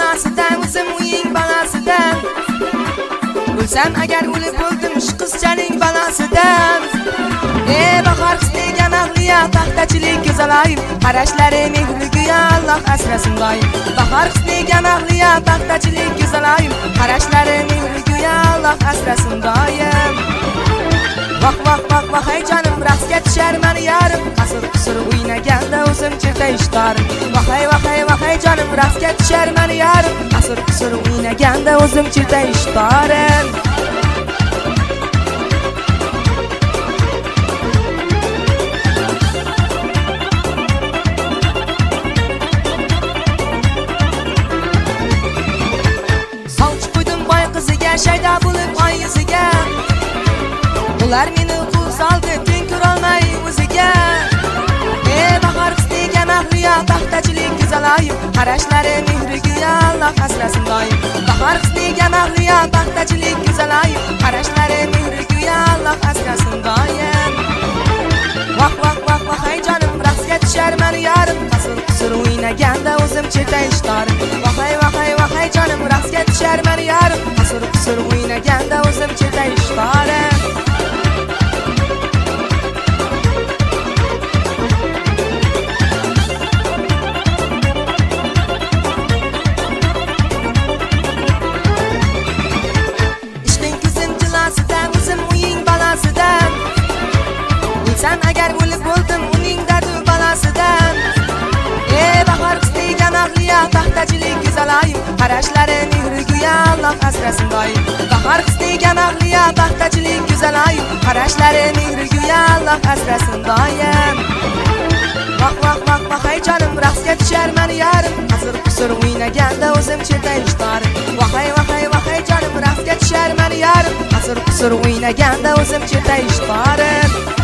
jilosidan, o'zim uying balasidan. O'lsam agar o'lib bo'ldim shu qizchaning balasidan. Bahor qiz degan ahliya paxtachilik go'zaloyim, qarashlari mehrligiya Alloh asrasin doim. Bahor qiz degan ahliya paxtachilik go'zaloyim, qarashlari mehrligiya Alloh asrasin doim. Vaq vaq vaq vaq hey jonim, raqsga tushar mani yarim, qasir o'ynaganda o'zim chirta ishtarim. Vaq hey jonim, raqsga tushar mani yarim, qasir o'ynaganda o'zim chirta ishtarim. Solch qo'ydim boy qiziga, shayda bo'lib oy yuziga. Ular meni qul soldi, teng ko'rolmay o'ziga. Bahor qiz degan ahliya paxtachilik go'zaloyim, qarashlari mehrigiya Alloh asrasin doim. Bahor qiz degan ahliya paxtachilik go'zaloyim, qarashlari mehrigiya Alloh asrasin doim. Vaq vaq vaq vaq hey jonim, raqsga tushar mani yarim, qasir o'ynaganda o'zim cheta ishtarim. Vaq hey jonim, raqsga tushar mani yarim, qasir o'ynaganda o'zim cheta ishtarim. Sen agar o'lib bo'ldim uning dardi balasidan. Bahor qiz degan ahliya paxtachilik go'zaloyim, qarashlari mehrigiya Alloh asrasin doim. Bahor qiz degan ahliya paxtachilik go'zaloyim, qarashlari mehrigiya Alloh asrasin doim. Vaq vaq vaq vaq hey jonim, raqsga tushar mani yarim, qasir o'ynaganda o'zim cheta ishtarim. Vaq hey jonim, raqsga tushar mani yarim, qasir o'ynaganda o'zim cheta ishtarim.